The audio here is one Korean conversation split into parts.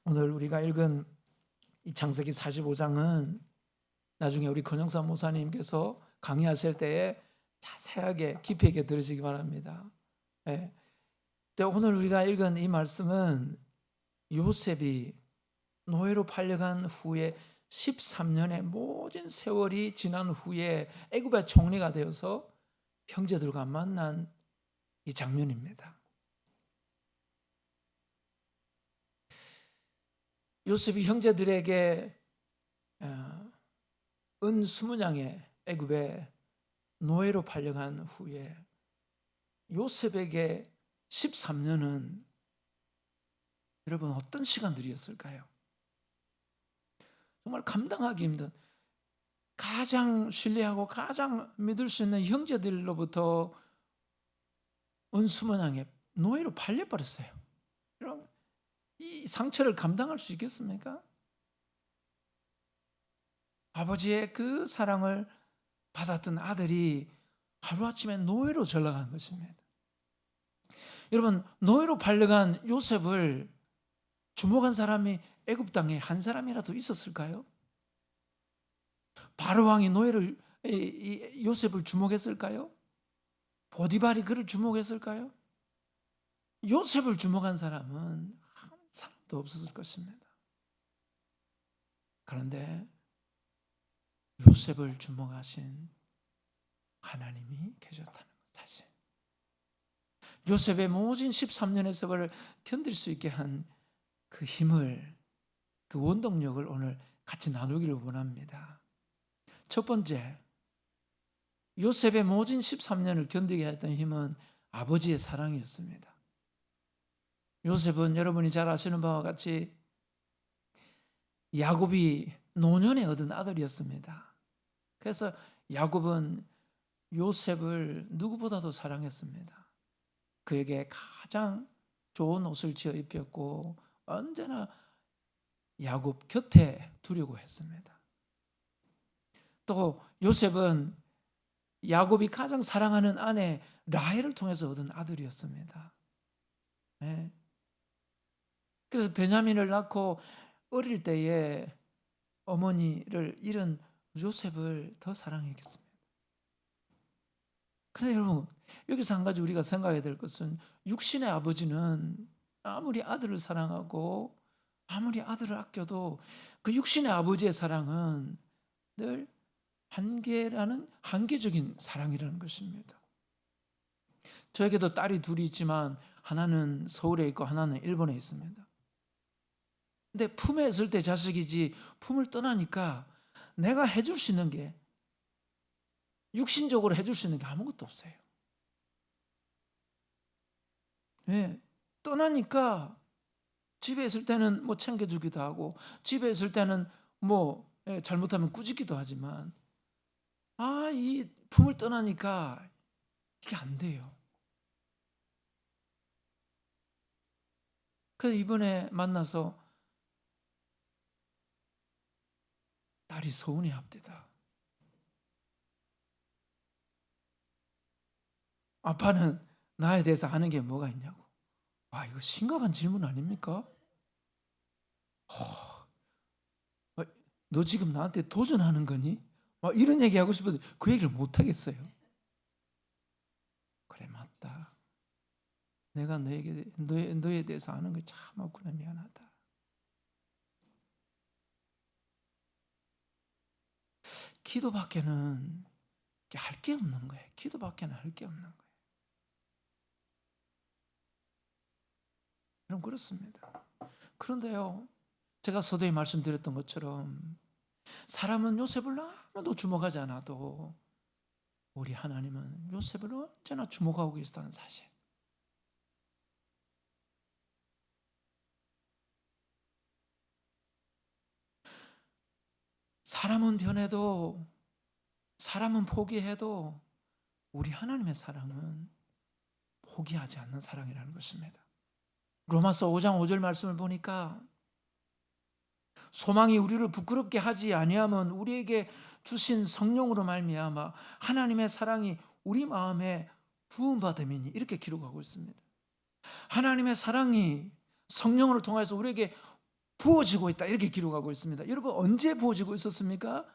오늘 우리가 읽은 이 창세기 45장은 나중에 우리 권영사 목사님께서 강의하실 때에 자세하게 깊이 있게 들으시기 바랍니다. 네. 오늘 우리가 읽은 이 말씀은 요셉이 노예로 팔려간 후에 13년의 모든 세월이 지난 후에 애굽의 총리가 되어서 형제들과 만난 이 장면입니다. 요셉이 형제들에게 은 20양의 애굽에 노예로 팔려간 후에 요셉에게 13년은 여러분 어떤 시간들이었을까요? 정말 감당하기 힘든, 가장 신뢰하고 가장 믿을 수 있는 형제들로부터 은 20양의 노예로 팔려버렸어요. 여러분 이 상처를 감당할 수 있겠습니까? 아버지의 그 사랑을 받았던 아들이 하루아침에 노예로 전락한 것입니다. 여러분 노예로 팔려간 요셉을 주목한 사람이 애굽 땅에 한 사람이라도 있었을까요? 바로 왕이 노예를 요셉을 주목했을까요? 보디발이 그를 주목했을까요? 요셉을 주목한 사람은 한 사람도 없었을 것입니다. 그런데 요셉을 주목하신 하나님이 계셨다는 사실, 요셉의 모진 13년의 세월을 견딜 수 있게 한 그 힘을, 그 원동력을 오늘 같이 나누기를 원합니다. 첫 번째, 요셉의 모진 13년을 견디게 했던 힘은 아버지의 사랑이었습니다. 요셉은 여러분이 잘 아시는 바와 같이 야곱이 노년에 얻은 아들이었습니다. 그래서 야곱은 요셉을 누구보다도 사랑했습니다. 그에게 가장 좋은 옷을 지어 입혔고 언제나 야곱 곁에 두려고 했습니다. 또 요셉은 야곱이 가장 사랑하는 아내 라헬을 통해서 얻은 아들이었습니다. 네. 그래서 베냐민을 낳고 어릴 때에 어머니를 잃은 요셉을 더 사랑했겠습니다. 그런데 여러분 여기서 한 가지 우리가 생각해야 될 것은, 육신의 아버지는 아무리 아들을 사랑하고 아무리 아들을 아껴도 그 육신의 아버지의 사랑은 늘 한계적인 사랑이라는 것입니다. 저에게도 딸이 둘이 있지만 하나는 서울에 있고 하나는 일본에 있습니다. 근데 품에 있을 때 자식이지 품을 떠나니까 내가 해줄 수 있는 게, 육신적으로 해줄 수 있는 게 아무것도 없어요. 네, 떠나니까 집에 있을 때는 뭐 챙겨주기도 하고 집에 있을 때는 뭐 잘못하면 꾸짖기도 하지만 이 품을 떠나니까 이게 안 돼요. 그래서 이번에 만나서 딸이 서운해합니다. 아빠는 나에 대해서 아는 게 뭐가 있냐고. 와, 이거 심각한 질문 아닙니까? 너 지금 나한테 도전하는 거니? 이런 얘기 하고 싶어도 그 얘기를 못 하겠어요. 그래, 맞다. 내가 너에 대해서 아는 게 참 없구나, 미안하다. 기도밖에는 할 게 없는 거예요. 기도밖에는 할 게 없는 거예요. 그럼 그렇습니다. 그런데요, 제가 서두에 말씀드렸던 것처럼 사람은 요셉을 아무도 주목하지 않아도 우리 하나님은 요셉을 언제나 주목하고 계시다는 사실. 사람은 변해도, 사람은 포기해도 우리 하나님의 사랑은 포기하지 않는 사랑이라는 것입니다. 로마서 5장 5절 말씀을 보니까 소망이 우리를 부끄럽게 하지 아니하면 우리에게 주신 성령으로 말미암아 하나님의 사랑이 우리 마음에 부음받음이니, 이렇게 기록하고 있습니다. 하나님의 사랑이 성령을 통해서 우리에게 부어지고 있다 이렇게 기록하고 있습니다. 여러분 언제 부어지고 있었습니까?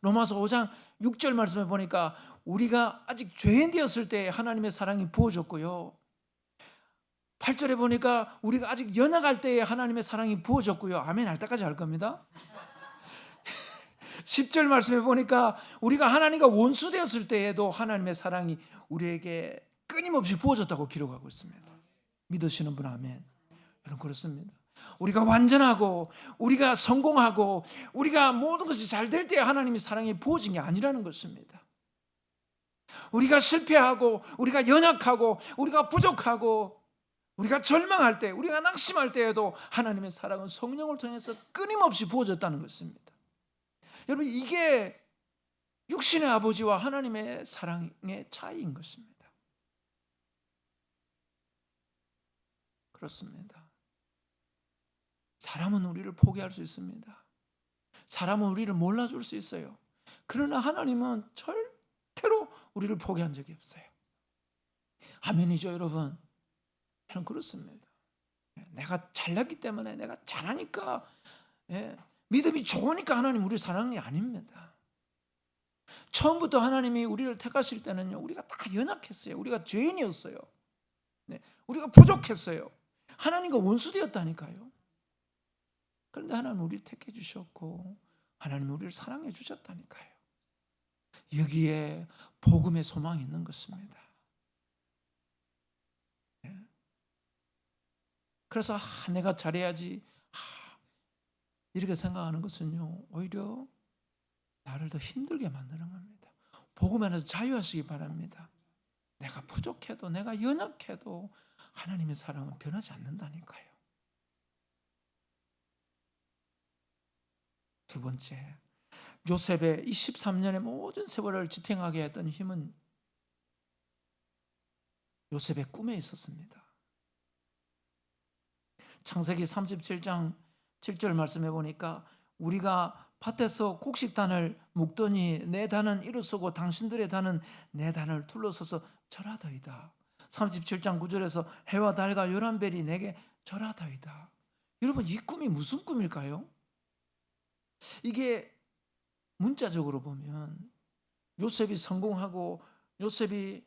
로마서 5장 6절 말씀에 보니까 우리가 아직 죄인 되었을 때 하나님의 사랑이 부어졌고요. 8절에 보니까 우리가 아직 연약할 때에 하나님의 사랑이 부어졌고요. 아멘 할 때까지 할 겁니다. 10절 말씀에 보니까 우리가 하나님과 원수 되었을 때에도 하나님의 사랑이 우리에게 끊임없이 부어졌다고 기록하고 있습니다. 믿으시는 분 아멘. 여러분 그렇습니다. 우리가 완전하고 우리가 성공하고 우리가 모든 것이 잘 될 때 하나님의 사랑이 부어진 게 아니라는 것입니다. 우리가 실패하고 우리가 연약하고 우리가 부족하고 우리가 절망할 때 우리가 낙심할 때에도 하나님의 사랑은 성령을 통해서 끊임없이 부어졌다는 것입니다. 여러분 이게 육신의 아버지와 하나님의 사랑의 차이인 것입니다. 그렇습니다. 사람은 우리를 포기할 수 있습니다. 사람은 우리를 몰라줄 수 있어요. 그러나 하나님은 절대로 우리를 포기한 적이 없어요. 아멘이죠 여러분. 저는 그렇습니다. 내가 잘났기 때문에 내가 잘하니까 믿음이 좋으니까 하나님 우리를 사랑하는 게 아닙니다. 처음부터 하나님이 우리를 택하실 때는요 우리가 다 연약했어요. 우리가 죄인이었어요. 우리가 부족했어요. 하나님과 원수되었다니까요. 그런데 하나님 우리를 택해 주셨고 하나님 우리를 사랑해 주셨다니까요. 여기에 복음의 소망이 있는 것입니다. 그래서 내가 잘해야지 이렇게 생각하는 것은요 오히려 나를 더 힘들게 만드는 겁니다. 복음 안에서 자유하시기 바랍니다. 내가 부족해도 내가 연약해도 하나님의 사랑은 변하지 않는다니까요. 두 번째, 요셉의 23년의 모든 세월을 지탱하게 했던 힘은 요셉의 꿈에 있었습니다. 창세기 37장 7절 말씀해 보니까 우리가 밭에서 곡식단을 묶더니 내 단은 이루 쓰고 당신들의 단은 내 단을 둘러서서 절하더이다. 37장 9절에서 해와 달과 열한 별이 내게 절하더이다. 여러분 이 꿈이 무슨 꿈일까요? 이게 문자적으로 보면 요셉이 성공하고 요셉이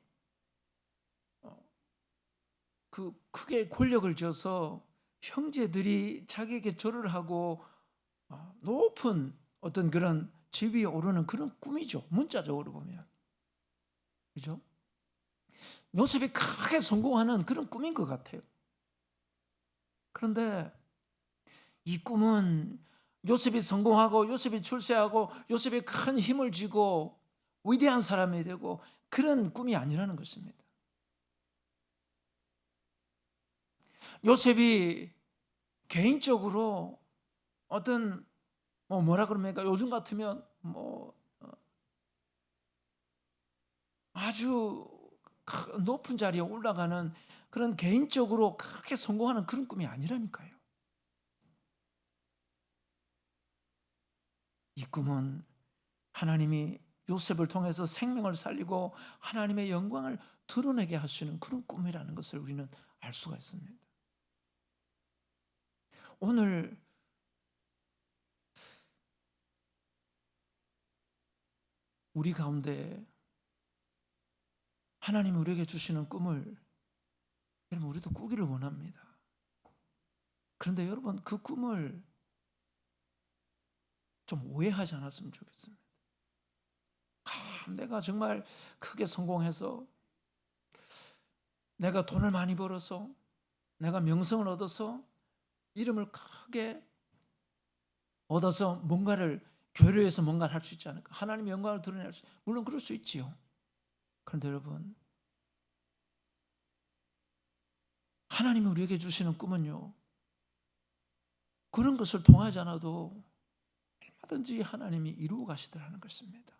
그 크게 권력을 쥐어서 형제들이 자기에게 절을 하고 높은 어떤 그런 지위에 오르는 그런 꿈이죠. 문자적으로 보면. 그죠? 요셉이 크게 성공하는 그런 꿈인 것 같아요. 그런데 이 꿈은 요셉이 성공하고 요셉이 출세하고 요셉이 큰 힘을 쥐고 위대한 사람이 되고 그런 꿈이 아니라는 것입니다. 요셉이 개인적으로 어떤 뭐라 그럽니까? 요즘 같으면 아주 높은 자리에 올라가는 그런 개인적으로 크게 성공하는 그런 꿈이 아니라니까요. 이 꿈은 하나님이 요셉을 통해서 생명을 살리고 하나님의 영광을 드러내게 하시는 그런 꿈이라는 것을 우리는 알 수가 있습니다. 오늘 우리 가운데 하나님이 우리에게 주시는 꿈을 여러분 우리도 꾸기를 원합니다. 그런데 여러분 그 꿈을 좀 오해하지 않았으면 좋겠습니다. 내가 정말 크게 성공해서 내가 돈을 많이 벌어서 내가 명성을 얻어서 이름을 크게 얻어서 뭔가를 교회에서 뭔가를 할 수 있지 않을까? 하나님의 영광을 드러낼 수, 물론 그럴 수 있지요. 그런데 여러분 하나님이 우리에게 주시는 꿈은요 그런 것을 통하지 않아도 얼마든지 하나님이 이루어 가시더라는 것입니다.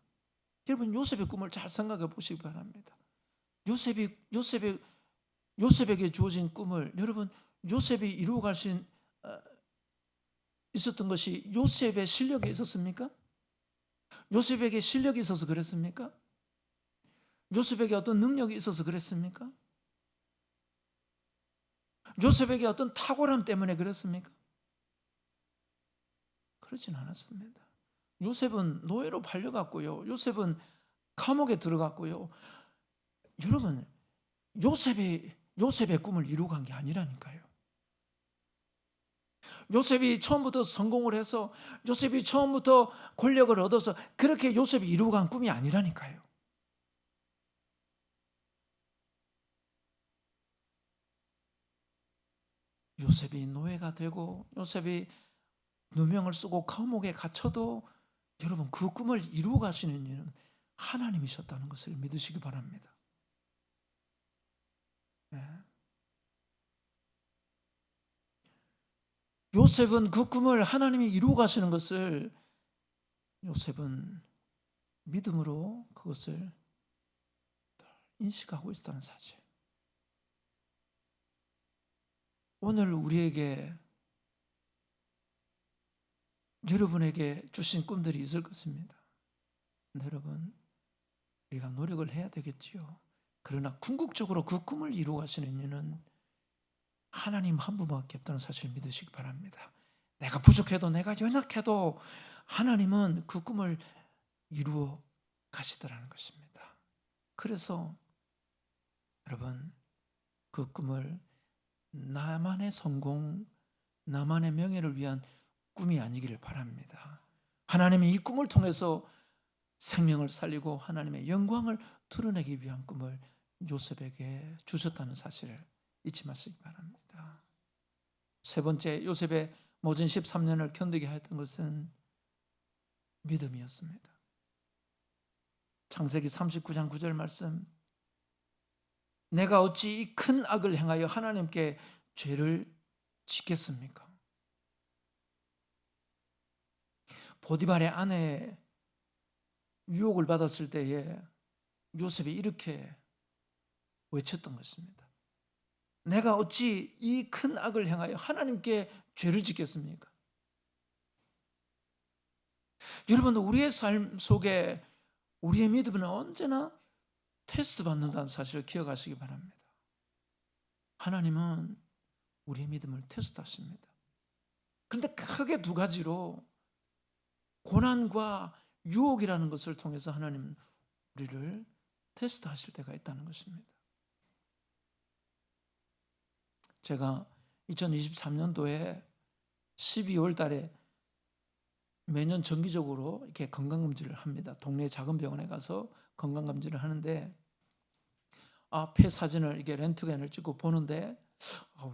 여러분 요셉의 꿈을 잘 생각해 보시기 바랍니다. 요셉에게 주어진 꿈을 여러분 요셉이 이루어 가신 있었던 것이 요셉의 실력에 있었습니까? 요셉에게 실력이 있어서 그랬습니까? 요셉에게 어떤 능력이 있어서 그랬습니까? 요셉에게 어떤 탁월함 때문에 그랬습니까? 그렇진 않았습니다. 요셉은 노예로 팔려갔고요. 요셉은 감옥에 들어갔고요. 여러분, 요셉의 꿈을 이루고 간 게 아니라니까요. 요셉이 처음부터 성공을 해서, 요셉이 처음부터 권력을 얻어서 그렇게 요셉이 이루고 간 꿈이 아니라니까요. 요셉이 노예가 되고 요셉이 누명을 쓰고 감옥에 갇혀도 여러분 그 꿈을 이루어 가시는 이유는 하나님이셨다는 것을 믿으시기 바랍니다. 네. 요셉은 그 꿈을 하나님이 이루어 가시는 것을 요셉은 믿음으로 그것을 인식하고 있다는 사실. 오늘 우리에게, 여러분에게 주신 꿈들이 있을 것입니다. 여러분, 우리가 노력을 해야 되겠지요. 그러나 궁극적으로 그 꿈을 이루어 가시는 이유는 하나님 한 분밖에 없다는 사실을 믿으시기 바랍니다. 내가 부족해도 내가 연약해도 하나님은 그 꿈을 이루어 가시더라는 것입니다. 그래서 여러분, 그 꿈을 나만의 성공, 나만의 명예를 위한 꿈이 아니기를 바랍니다. 하나님이 이 꿈을 통해서 생명을 살리고 하나님의 영광을 드러내기 위한 꿈을 요셉에게 주셨다는 사실을 잊지 마시기 바랍니다. 세 번째, 요셉의 모진 13년을 견디게 했던 것은 믿음이었습니다. 창세기 39장 9절 말씀, 내가 어찌 이 큰 악을 행하여 하나님께 죄를 짓겠습니까? 보디발의 아내의 유혹을 받았을 때에 요셉이 이렇게 외쳤던 것입니다. 내가 어찌 이 큰 악을 행하여 하나님께 죄를 짓겠습니까? 여러분, 우리의 삶 속에 우리의 믿음은 언제나 테스트 받는다는 사실을 기억하시기 바랍니다. 하나님은 우리의 믿음을 테스트하십니다. 그런데 크게 두 가지로 고난과 유혹이라는 것을 통해서 하나님은 우리를 테스트하실 때가 있다는 것입니다. 제가 2023년도에 12월 달에 매년 정기적으로 이렇게 건강검진을 합니다. 동네 작은 병원에 가서 건강검진을 하는데, 폐 사진을 이렇게 렌트겐을 찍고 보는데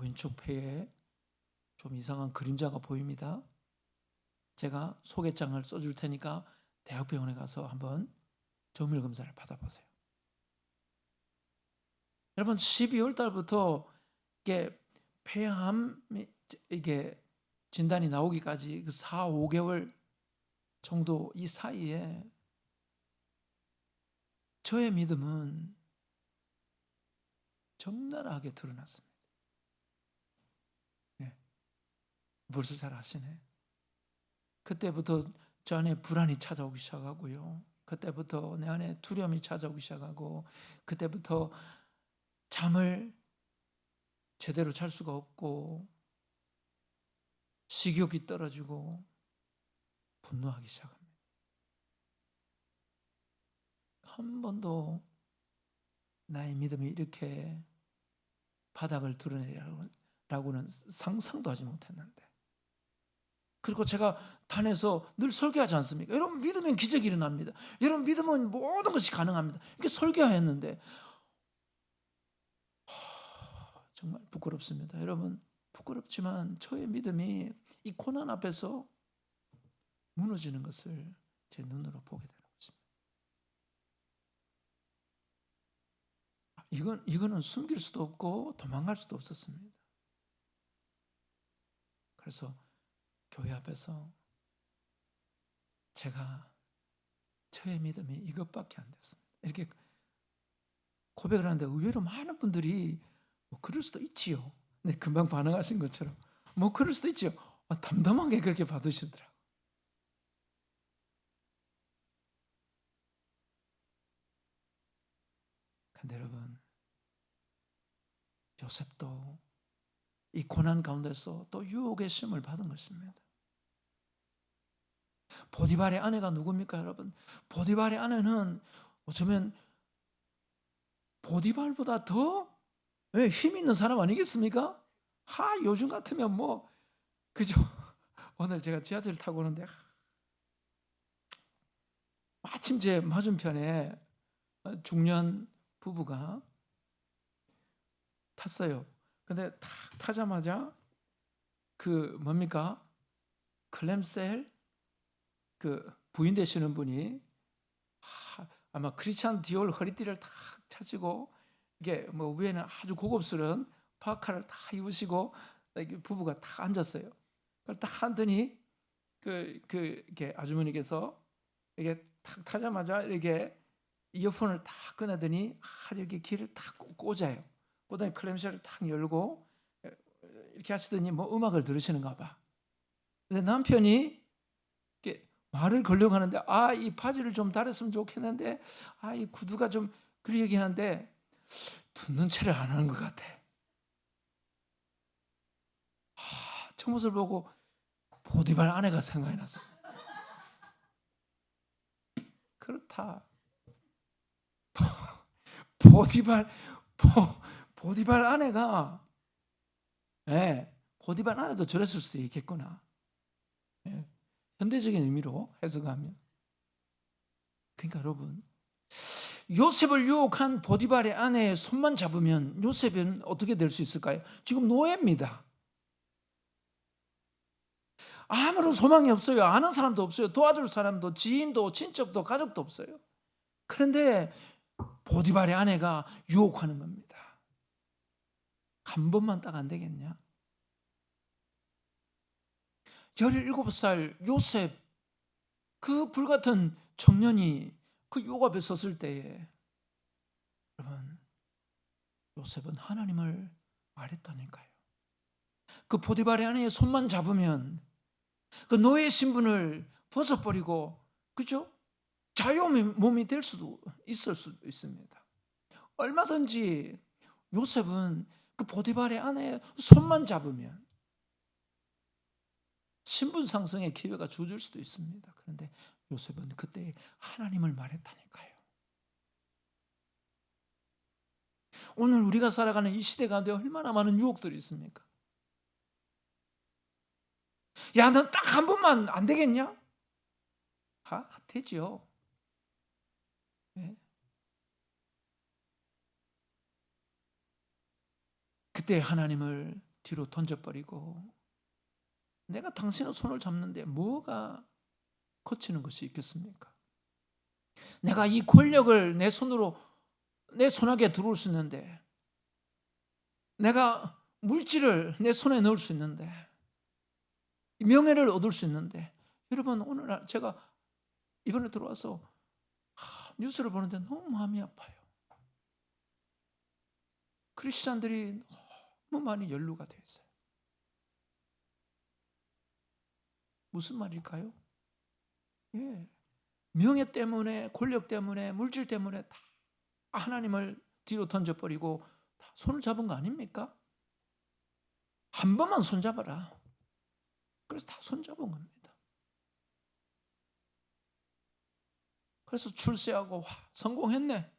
왼쪽 폐에 좀 이상한 그림자가 보입니다. 제가 소개장을 써줄 테니까 대학병원에 가서 한번 정밀 검사를 받아보세요. 여러분, 12월 달부터 이게 폐암 이게 진단이 나오기까지 그 4, 5개월 정도 이 사이에 저의 믿음은 적나라하게 드러났습니다. 네. 벌써 잘 아시네. 그때부터 저 안에 불안이 찾아오기 시작하고요. 그때부터 내 안에 두려움이 찾아오기 시작하고, 그때부터 잠을 제대로 잘 수가 없고 식욕이 떨어지고 분노하기 시작합니다. 한 번도 나의 믿음이 이렇게 바닥을 드러내리라고는 상상도 하지 못했는데, 그리고 제가 단에서 늘 설교하지 않습니까? 여러분, 믿으면 기적이 일어납니다. 여러분, 믿으면 모든 것이 가능합니다. 이렇게 설교했는데 정말 부끄럽습니다. 여러분, 부끄럽지만 저의 믿음이 이 고난 앞에서 무너지는 것을 제 눈으로 보게 되는 것입니다. 이거는 숨길 수도 없고 도망갈 수도 없었습니다. 그래서 교회 앞에서 제가 저의 믿음이 이것밖에 안 됐습니다. 이렇게 고백을 하는데 의외로 많은 분들이 뭐 그럴 수도 있지요. 네, 금방 반응하신 것처럼 뭐 그럴 수도 있지요. 담담하게 그렇게 받으시더라고요. 근데 여러분, 요셉도 이 고난 가운데서 또 유혹의 시험을 받은 것입니다. 보디발의 아내가 누굽니까, 여러분? 보디발의 아내는 어쩌면 보디발보다 더 힘 있는 사람 아니겠습니까? 요즘 같으면 뭐 그죠? 오늘 제가 지하철 타고 오는데 마침 제 맞은편에 중년 부부가 탔어요. 근데 탁 타자마자 그 뭡니까? 클램셀 그 부인 되시는 분이 아마 크리스찬 디올 허리띠를 탁 차시고 이게 뭐 위에는 아주 고급스러운 파카를 다 입으시고 이렇게 부부가 딱 앉았어요. 그걸 딱 앉더니 이렇게 아주머니께서 이게 탁 타자마자 이렇게 이어폰을 탁 꺼내더니 이렇게 귀를 탁 꽂아요. 꽂더니 클램쉘을 탁 열고 이렇게 하시더니 뭐 음악을 들으시는가 봐. 근데 남편이 이렇게 말을 걸려고 하는데 이 바지를 좀 달았으면 좋겠는데 이 구두가 좀 그러긴 한데 듣는 체를 안 하는 것 같아. 저 모습을 보고 보디발 아내가 생각이 났어. 그렇다. 보디발 아내가 보디발 아내도 저랬을 수도 있겠구나. 현대적인 의미로 해석하면. 그러니까 여러분, 요셉을 유혹한 보디발의 아내의 손만 잡으면 요셉은 어떻게 될 수 있을까요? 지금 노예입니다. 아무런 소망이 없어요. 아는 사람도 없어요. 도와줄 사람도, 지인도, 친척도, 가족도 없어요. 그런데 보디발의 아내가 유혹하는 겁니다. 한 번만 딱 안 되겠냐? 17살 요셉, 그 불같은 청년이 그 유혹 앞에 섰을 때에 여러분, 요셉은 하나님을 말했다니까요. 그 보디발의 아내의 손만 잡으면 그 노예 신분을 벗어버리고, 그죠? 자유의 몸이 될 수도 있을 수도 있습니다. 얼마든지 요셉은 그 보디발의 아내의 손만 잡으면 신분 상승의 기회가 주어질 수도 있습니다. 그런데 요셉은 그때 하나님을 말했다니까요. 오늘 우리가 살아가는 이 시대 가운데 얼마나 많은 유혹들이 있습니까? 야, 너 딱 한 번만 안 되겠냐? 되죠. 네. 그때 하나님을 뒤로 던져버리고 내가 당신의 손을 잡는데 뭐가 거치는 것이 있겠습니까? 내가 이 권력을 내 손으로 내 손안에 들어올 수 있는데, 내가 물질을 내 손에 넣을 수 있는데, 명예를 얻을 수 있는데, 여러분 오늘 제가 이번에 들어와서 뉴스를 보는데 너무 마음이 아파요. 크리스찬들이 너무 많이 연루가 되어 있어요. 무슨 말일까요? 명예 때문에, 권력 때문에, 물질 때문에 다 하나님을 뒤로 던져버리고 다 손을 잡은 거 아닙니까? 한 번만 손잡아라. 그래서 다 손잡은 겁니다. 그래서 출세하고 성공했네.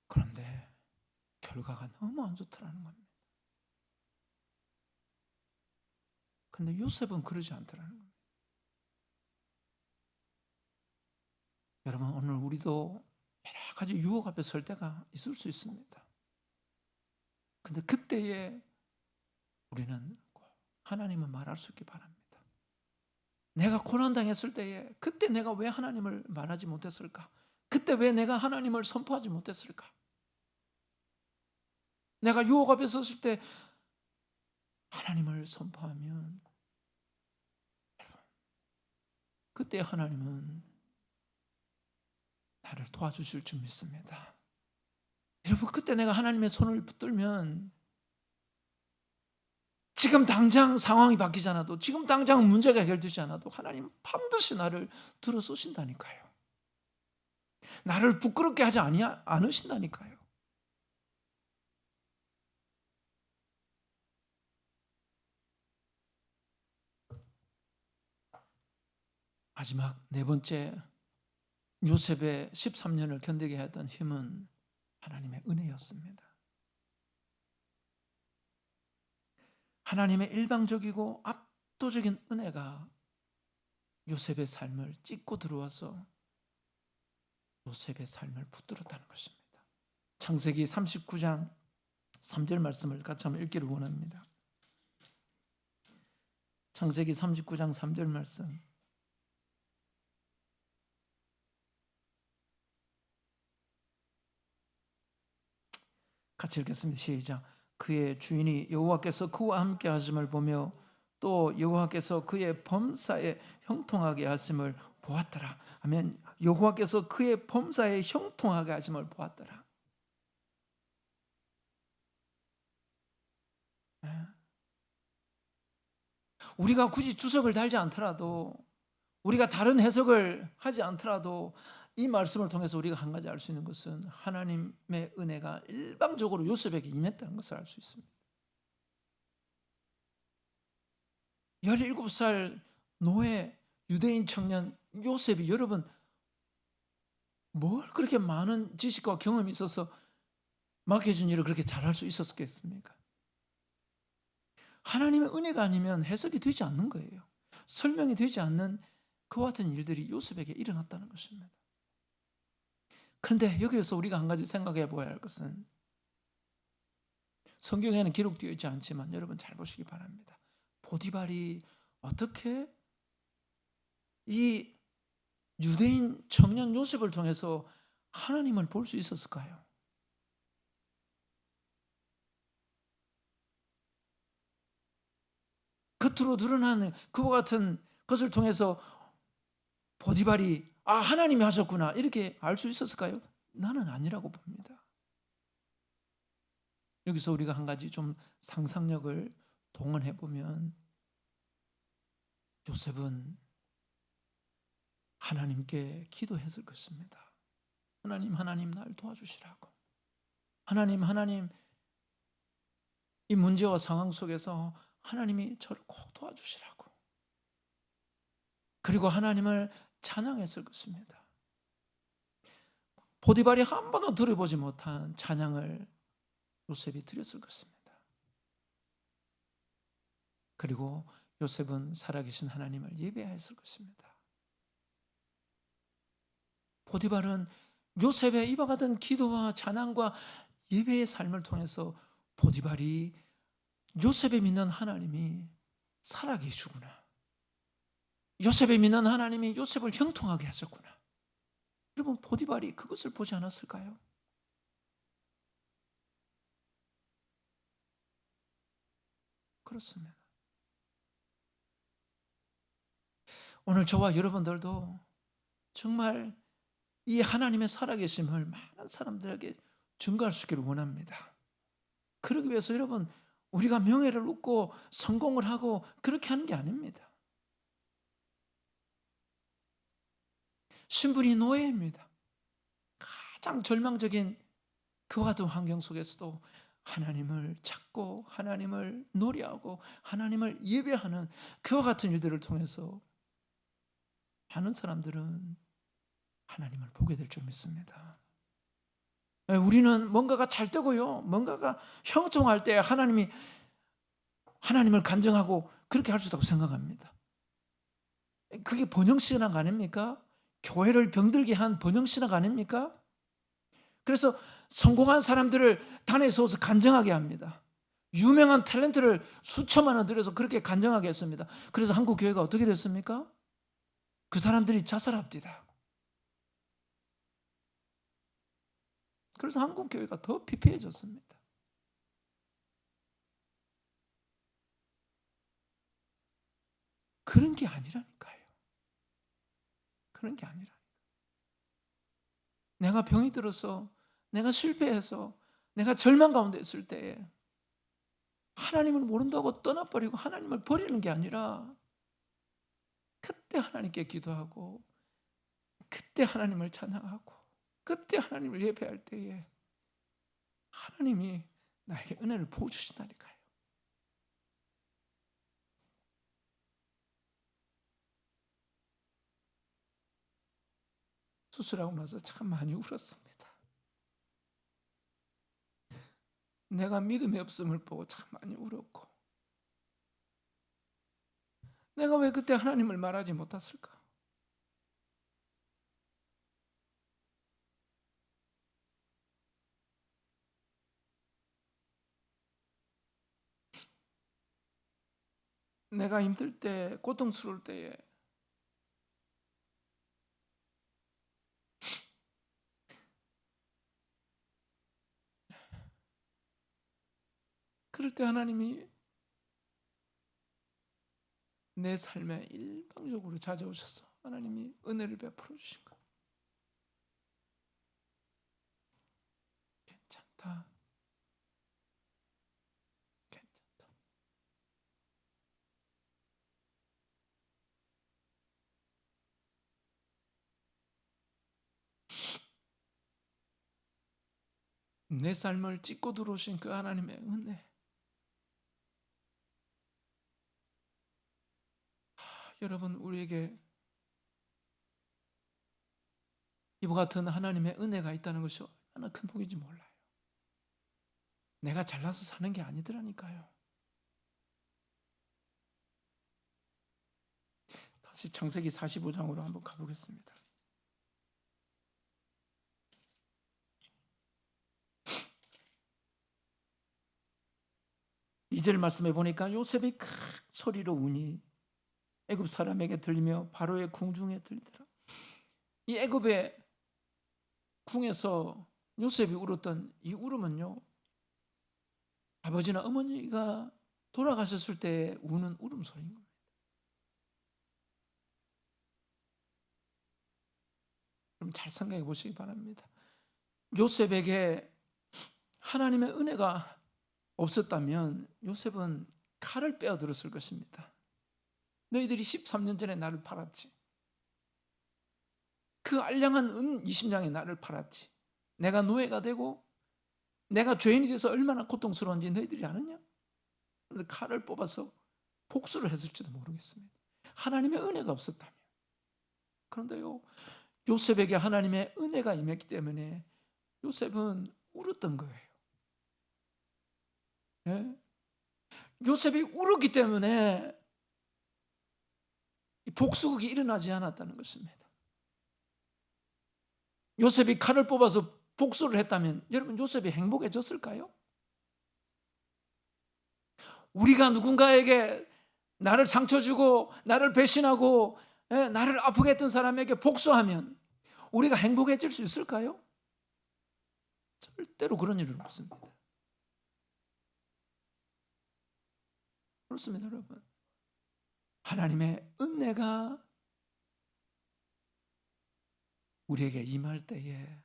그런데 결과가 너무 안 좋더라는 겁니다. 그런데 요셉은 그러지 않더라는 겁니다. 여러분 오늘 우리도 여러 가지 유혹 앞에 설 때가 있을 수 있습니다. 근데 그때에 우리는 하나님을 말할 수 있기 바랍니다. 내가 고난당했을 때에 그때 내가 왜 하나님을 말하지 못했을까? 그때 왜 내가 하나님을 선포하지 못했을까? 내가 유혹 앞에 섰을 때 하나님을 선포하면 그때 하나님은 나를 도와주실 줄 믿습니다. 여러분 그때 내가 하나님의 손을 붙들면 지금 당장 상황이 바뀌지 않아도, 지금 당장 문제가 해결되지 않아도 하나님은 반드시 나를 들어서신다니까요. 나를 부끄럽게 하지 않으신다니까요. 마지막 네 번째, 요셉의 13년을 견디게 했던 힘은 하나님의 은혜였습니다. 하나님의 일방적이고 압도적인 은혜가 요셉의 삶을 찢고 들어와서 요셉의 삶을 붙들었다는 것입니다. 창세기 39장 3절 말씀을 같이 한번 읽기를 원합니다. 창세기 39장 3절 말씀. 같이 읽겠습니다. 시작. 그의 주인이 여호와께서 그와 함께 하심을 보며 또 여호와께서 그의 범사에 형통하게 하심을 보았더라. 아멘. 여호와께서 그의 범사에 형통하게 하심을 보았더라. 우리가 굳이 주석을 달지 않더라도, 우리가 다른 해석을 하지 않더라도 이 말씀을 통해서 우리가 한 가지 알 수 있는 것은 하나님의 은혜가 일방적으로 요셉에게 임했다는 것을 알 수 있습니다. 17살 노예 유대인 청년 요셉이, 여러분 뭘 그렇게 많은 지식과 경험이 있어서 맡겨준 일을 그렇게 잘할 수 있었겠습니까? 하나님의 은혜가 아니면 해석이 되지 않는 거예요. 설명이 되지 않는 그와 같은 일들이 요셉에게 일어났다는 것입니다. 그런데 여기에서 우리가 한 가지 생각해 보아야 할 것은, 성경에는 기록되어 있지 않지만 여러분 잘 보시기 바랍니다. 보디발이 어떻게 이 유대인 청년 요셉을 통해서 하나님을 볼 수 있었을까요? 겉으로 드러나는 그와 같은 것을 통해서 보디발이 하나님이 하셨구나 이렇게 알 수 있었을까요? 나는 아니라고 봅니다. 여기서 우리가 한 가지 좀 상상력을 동원해 보면, 요셉은 하나님께 기도했을 것입니다. 하나님 날 도와주시라고. 하나님 이 문제와 상황 속에서 하나님이 저를 꼭 도와주시라고. 그리고 하나님을 찬양했을 것입니다. 보디발이 한 번도 들어보지 못한 찬양을 요셉이 드렸을 것입니다. 그리고 요셉은 살아계신 하나님을 예배했을 것입니다. 보디발은 요셉의 이와 같은 기도와 찬양과 예배의 삶을 통해서 보디발이 요셉이 믿는 하나님이 살아계시구나, 요셉이 믿는 하나님이 요셉을 형통하게 하셨구나, 여러분 보디발이 그것을 보지 않았을까요? 그렇습니다. 오늘 저와 여러분들도 정말 이 하나님의 살아계심을 많은 사람들에게 증거할 수 있기를 원합니다. 그러기 위해서 여러분, 우리가 명예를 얻고 성공을 하고 그렇게 하는 게 아닙니다. 신분이 노예입니다. 가장 절망적인 그와 같은 환경 속에서도 하나님을 찾고 하나님을 노래하고 하나님을 예배하는 그와 같은 일들을 통해서 많은 사람들은 하나님을 보게 될 줄 믿습니다. 우리는 뭔가가 잘 되고요, 뭔가가 형통할 때 하나님을 간증하고 그렇게 할 수 있다고 생각합니다. 그게 번영신학 아닙니까? 교회를 병들게 한 번영신학 아닙니까? 그래서 성공한 사람들을 단에 세워서 간증하게 합니다. 유명한 탤런트를 수천만 원 들여서 그렇게 간증하게 했습니다. 그래서 한국 교회가 어떻게 됐습니까? 그 사람들이 자살합니다. 그래서 한국 교회가 더 피폐해졌습니다. 그런 게 아니라니까요. 그런 게 아니라니까. 내가 병이 들어서, 내가 실패해서, 내가 절망 가운데 있을 때에 하나님을 모른다고 떠나버리고 하나님을 버리는 게 아니라, 그때 하나님께 기도하고 그때 하나님을 찬양하고 그때 하나님을 예배할 때에 하나님이 나에게 은혜를 부어주신다니까요. 수술하고 나서 참 많이 울었습니다. 내가 믿음이 없음을 보고 참 많이 울었고, 내가 왜 그때 하나님을 말하지 못했을까? 내가 힘들 때, 고통스러울 때에 그럴 때 하나님이 내 삶에 일방적으로 찾아오셔서 하나님이 은혜를 베풀어 주신 거예요. 괜찮다. 괜찮다. 내 삶을 찢고 들어오신 그 하나님의 은혜. 여러분, 우리에게 이와 같은 하나님의 은혜가 있다는 것이 얼마나 큰 복인지 몰라요. 내가 잘나서 사는 게 아니더라니까요. 다시 창세기 45장으로 한번 가보겠습니다. 2절 말씀에 보니까 요셉이 큰 소리로 우니 애굽 사람에게 들리며 바로의 궁중에 들리더라. 이 애굽의 궁에서 요셉이 울었던 이 울음은요, 아버지나 어머니가 돌아가셨을 때 우는 울음소리인 겁니다. 그럼 잘 생각해 보시기 바랍니다. 요셉에게 하나님의 은혜가 없었다면 요셉은 칼을 빼어들었을 것입니다. 너희들이 13년 전에 나를 팔았지. 그 알량한 은 20냥의 나를 팔았지. 내가 노예가 되고 내가 죄인이 돼서 얼마나 고통스러운지 너희들이 아느냐? 그런데 칼을 뽑아서 복수를 했을지도 모르겠습니다. 하나님의 은혜가 없었다면. 그런데요, 요셉에게 하나님의 은혜가 임했기 때문에 요셉은 울었던 거예요. 예? 요셉이 울었기 때문에 복수극이 일어나지 않았다는 것입니다. 요셉이 칼을 뽑아서 복수를 했다면 여러분, 요셉이 행복해졌을까요? 우리가 누군가에게 나를 상처 주고 나를 배신하고 나를 아프게 했던 사람에게 복수하면 우리가 행복해질 수 있을까요? 절대로 그런 일은 없습니다. 그렇습니다, 여러분. 하나님의 은혜가 우리에게 임할 때에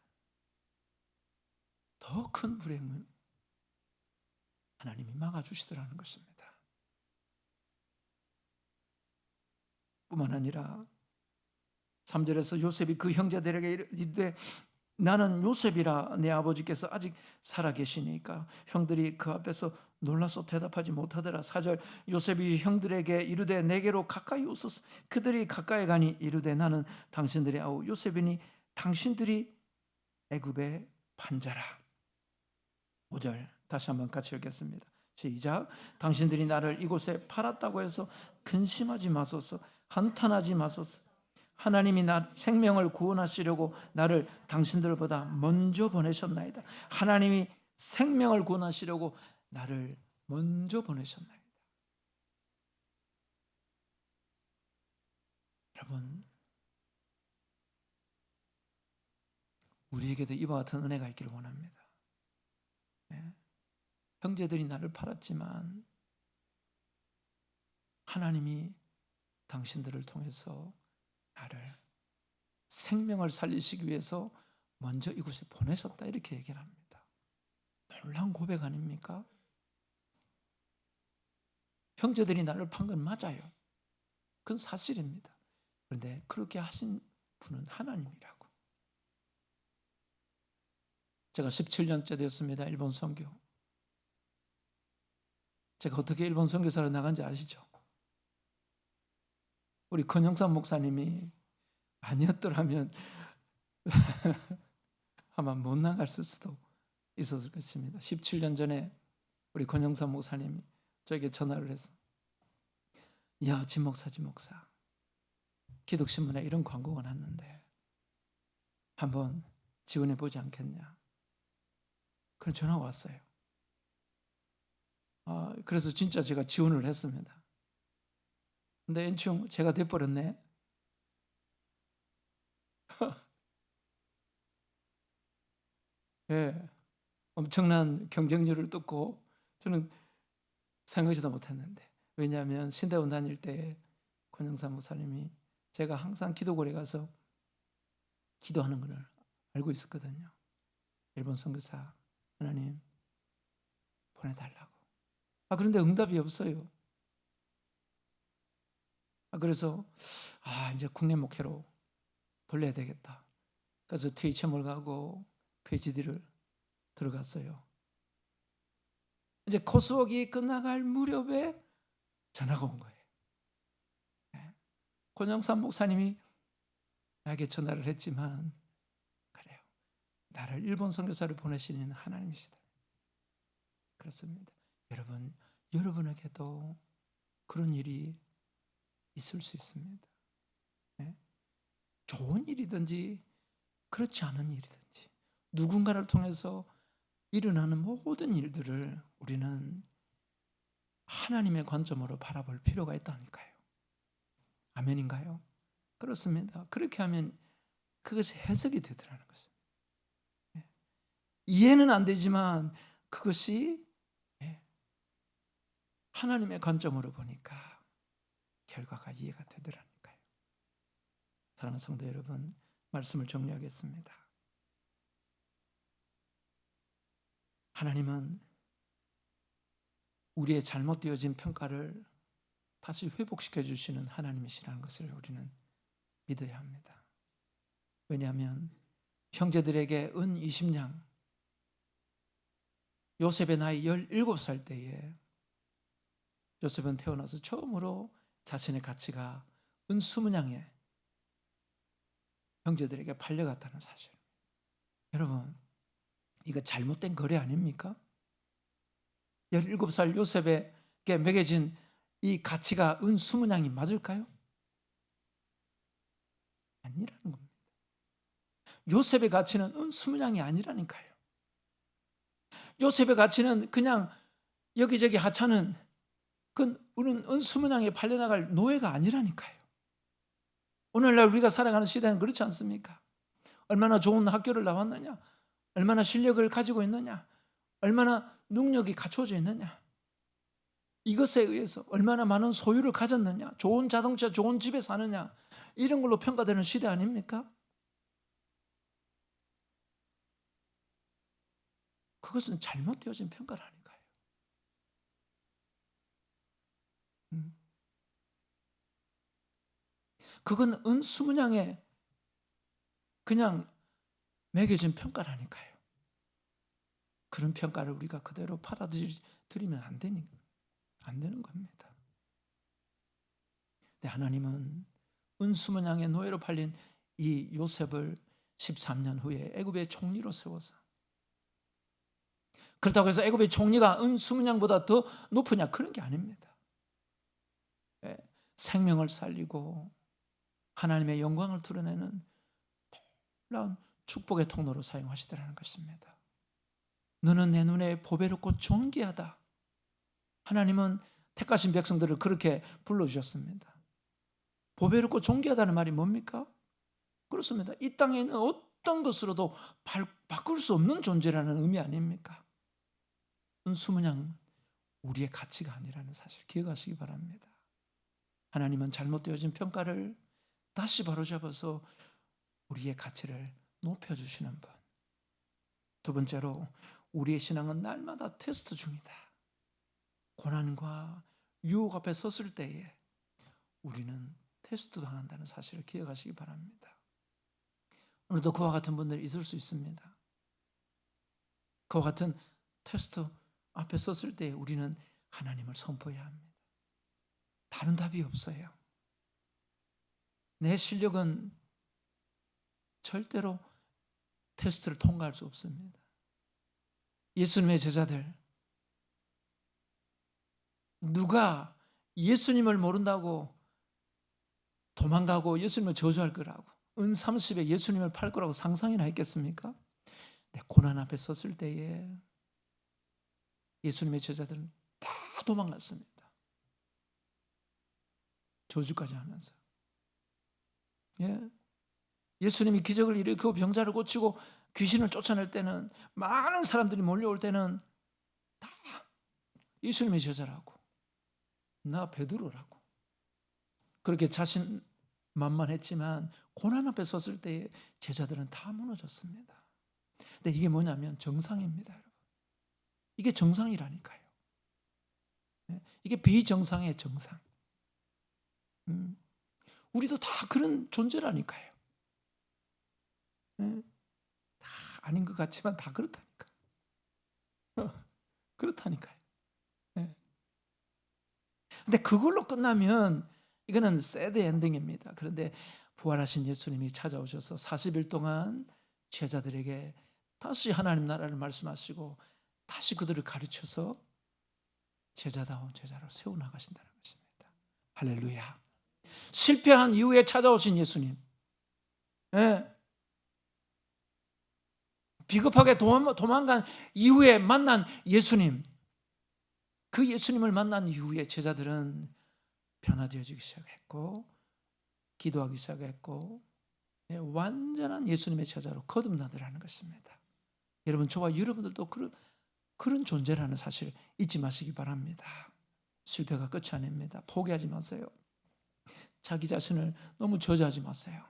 더 큰 불행은 하나님이 막아주시더라는 것입니다. 뿐만 아니라 3절에서 요셉이 그 형제들에게 이르되 나는 요셉이라 내 아버지께서 아직 살아계시니까 형들이 그 앞에서 놀라서 대답하지 못하더라. 4절 요셉이 형들에게 이르되 내게로 가까이 오소서. 그들이 가까이 가니 이르되 나는 당신들의 아우 요셉이니 당신들이 애굽의 판자라. 5절 다시 한번 같이 읽겠습니다. 시작. 당신들이 나를 이곳에 팔았다고 해서 근심하지 마소서. 한탄하지 마소서. 하나님이 나 생명을 구원하시려고 나를 당신들보다 먼저 보내셨나이다. 하나님이 생명을 구원하시려고 나를 먼저 보내셨나이다. 여러분, 우리에게도 이와 같은 은혜가 있기를 원합니다. 네. 형제들이 나를 팔았지만 하나님이 당신들을 통해서 나를 생명을 살리시기 위해서 먼저 이곳에 보내셨다, 이렇게 얘기를 합니다. 놀라운 고백 아닙니까? 형제들이 나를 판 건 맞아요. 그건 사실입니다. 그런데 그렇게 하신 분은 하나님이라고. 제가 17년째 되었습니다. 일본 선교. 제가 어떻게 일본 선교사로 나간지 아시죠? 우리 권영삼 목사님이 아니었더라면 아마 못 나갔을 수도 있었을 것입니다. 17년 전에 우리 권영삼 목사님이 저에게 전화를 해서, 야, 진 목사 기독신문에 이런 광고가 났는데 한번 지원해 보지 않겠냐, 그런 전화가 왔어요. 그래서 진짜 제가 지원을 했습니다. 근데 엔충 제가 돼버렸네. 예, 엄청난 경쟁률을 뚫고 저는 생각지도 못했는데, 왜냐하면 신대원 다닐 때 권영삼 목사님이 제가 항상 기도골에 가서 기도하는 걸 알고 있었거든요. 일본 선교사 하나님 보내달라고. 그런데 응답이 없어요. 그래서 이제 국내 목회로 돌려야 되겠다. 그래서 THM을 가고 PhD를 들어갔어요. 이제 코스웍이 끝나갈 무렵에 전화가 온 거예요. 권영삼 목사님이 나에게 전화를 했지만, 그래요, 나를 일본 선교사를 보내시는 하나님이시다. 그렇습니다. 여러분에게도 그런 일이 있을 수 있습니다. 좋은 일이든지 그렇지 않은 일이든지 누군가를 통해서 일어나는 모든 일들을 우리는 하나님의 관점으로 바라볼 필요가 있다니까요. 아멘인가요? 그렇습니다. 그렇게 하면 그것이 해석이 되더라는 것입니다. 이해는 안 되지만 그것이 하나님의 관점으로 보니까 결과가 이해가 되더라니까요. 사랑하는 성도 여러분, 말씀을 정리하겠습니다. 하나님은 우리의 잘못되어진 평가를 다시 회복시켜 주시는 하나님이시라는 것을 우리는 믿어야 합니다. 왜냐하면 형제들에게 은 20냥, 요셉의 나이 17살 때에 요셉은 태어나서 처음으로 자신의 가치가 은 20냥에 형제들에게 팔려갔다는 사실. 여러분, 이거 잘못된 거래 아닙니까? 17살 요셉에게 매겨진 이 가치가 은 20냥이 맞을까요? 아니라는 겁니다. 요셉의 가치는 은 20냥이 아니라니까요. 요셉의 가치는 그냥 여기저기 하찮은 은 20냥에 팔려나갈 노예가 아니라니까요. 오늘날 우리가 살아가는 시대는 그렇지 않습니까? 얼마나 좋은 학교를 나왔느냐, 얼마나 실력을 가지고 있느냐, 얼마나 능력이 갖춰져 있느냐, 이것에 의해서 얼마나 많은 소유를 가졌느냐, 좋은 자동차, 좋은 집에 사느냐, 이런 걸로 평가되는 시대 아닙니까? 그것은 잘못되어진 평가라니까요. 그건 은 20냥에 그냥 매겨진 평가라니까요. 그런 평가를 우리가 그대로 받아들이면 안 되는 겁니다. 근데 하나님은 은 20냥의 노예로 팔린 이 요셉을 13년 후에 애굽의 총리로 세워서, 그렇다고 해서 애굽의 총리가 은 20냥보다 더 높으냐, 그런 게 아닙니다. 생명을 살리고 하나님의 영광을 드러내는 놀라운 축복의 통로로 사용하시더라는 것입니다. 너는 내 눈에 보배롭고 존귀하다. 하나님은 택하신 백성들을 그렇게 불러주셨습니다. 보배롭고 존귀하다는 말이 뭡니까? 그렇습니다. 이 땅에 있는 어떤 것으로도 바꿀 수 없는 존재라는 의미 아닙니까? 은 20냥 우리의 가치가 아니라는 사실 기억하시기 바랍니다. 하나님은 잘못되어진 평가를 다시 바로잡아서 우리의 가치를 높여주시는 분. 두 번째로, 우리의 신앙은 날마다 테스트 중이다. 고난과 유혹 앞에 섰을 때에 우리는 테스트 당한다는 사실을 기억하시기 바랍니다. 오늘도 그와 같은 분들이 있을 수 있습니다. 그와 같은 테스트 앞에 섰을 때 우리는 하나님을 선포해야 합니다. 다른 답이 없어요. 내 실력은 절대로 테스트를 통과할 수 없습니다. 예수님의 제자들, 누가 예수님을 모른다고 도망가고 예수님을 저주할 거라고, 은 30에 예수님을 팔 거라고 상상이나 했겠습니까? 네, 고난 앞에 섰을 때에 예수님의 제자들은 다 도망갔습니다. 저주까지 하면서. 예수님이 기적을 일으키고 병자를 고치고 귀신을 쫓아낼 때는, 많은 사람들이 몰려올 때는 다 예수님의 제자라고, 나 베드로라고 그렇게 자신만만했지만 고난 앞에 섰을 때 제자들은 다 무너졌습니다. 근데 이게 뭐냐면 정상입니다, 여러분. 이게 정상이라니까요. 이게 비정상의 정상. 우리도 다 그런 존재라니까요. 다 아닌 것 같지만 다 그렇다니까. 그렇다니까요. 근데 그걸로 끝나면 이거는 새드 엔딩입니다. 그런데 부활하신 예수님이 찾아오셔서 40일 동안 제자들에게 다시 하나님 나라를 말씀하시고 다시 그들을 가르쳐서 제자다운 제자로 세워나가신다는 것입니다. 할렐루야. 실패한 이후에 찾아오신 예수님, 비겁하게 도망간 이후에 만난 예수님, 그 예수님을 만난 이후에 제자들은 변화되어지기 시작했고 기도하기 시작했고 완전한 예수님의 제자로 거듭나더라는 것입니다. 여러분, 저와 여러분들도 그런 존재라는 사실 잊지 마시기 바랍니다. 실패가 끝이 아닙니다. 포기하지 마세요. 자기 자신을 너무 저주하지 마세요.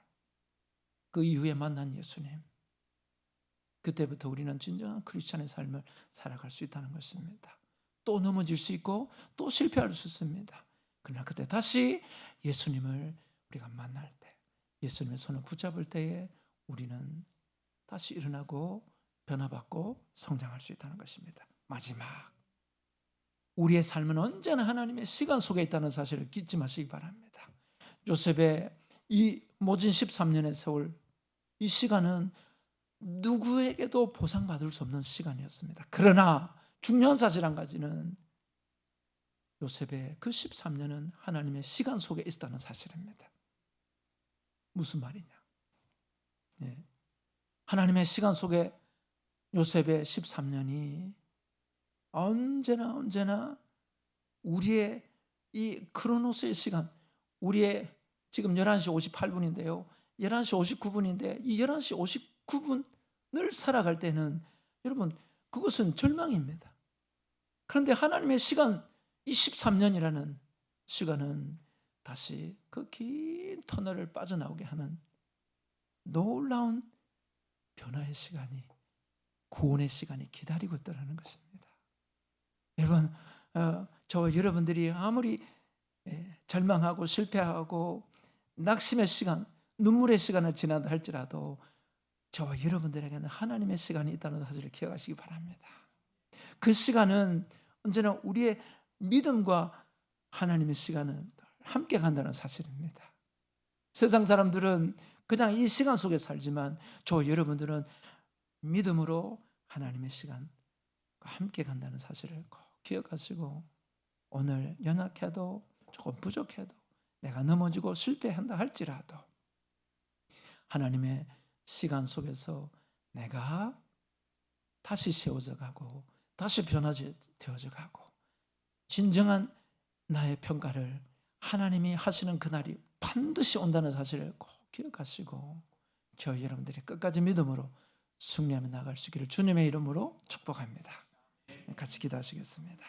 그 이후에 만난 예수님, 그때부터 우리는 진정한 크리스찬의 삶을 살아갈 수 있다는 것입니다. 또 넘어질 수 있고 또 실패할 수 있습니다. 그러나 그때 다시 예수님을 우리가 만날 때, 예수님의 손을 붙잡을 때에 우리는 다시 일어나고 변화받고 성장할 수 있다는 것입니다. 마지막, 우리의 삶은 언제나 하나님의 시간 속에 있다는 사실을 잊지 마시기 바랍니다. 요셉의 이 모진 13년의 세월, 이 시간은 누구에게도 보상받을 수 없는 시간이었습니다. 그러나 중요한 사실 한 가지는 요셉의 그 13년은 하나님의 시간 속에 있었다는 사실입니다. 무슨 말이냐? 하나님의 시간 속에 요셉의 13년이 언제나 우리의 이 크로노스의 시간, 우리의 지금 11시 58분인데요 11시 59분인데 이 11시 59분을 살아갈 때는 여러분, 그것은 절망입니다. 그런데 하나님의 시간, 이 13년이라는 시간은 다시 그 긴 터널을 빠져나오게 하는 놀라운 변화의 시간이, 구원의 시간이 기다리고 있다는 것입니다. 여러분, 저와 여러분들이 아무리 절망하고 실패하고 낙심의 시간, 눈물의 시간을 지난다 할지라도 저와 여러분들에게는 하나님의 시간이 있다는 사실을 기억하시기 바랍니다. 그 시간은 언제나 우리의 믿음과 하나님의 시간은 함께 간다는 사실입니다. 세상 사람들은 그냥 이 시간 속에 살지만 저와 여러분들은 믿음으로 하나님의 시간과 함께 간다는 사실을 꼭 기억하시고, 오늘 연약해도 조금 부족해도 내가 넘어지고 실패한다 할지라도 하나님의 시간 속에서 내가 다시 세워져 가고 다시 변화되어져 가고 진정한 나의 평가를 하나님이 하시는 그날이 반드시 온다는 사실을 꼭 기억하시고 저 여러분들이 끝까지 믿음으로 승리하며 나갈 수 있기를 주님의 이름으로 축복합니다. 같이 기도하시겠습니다.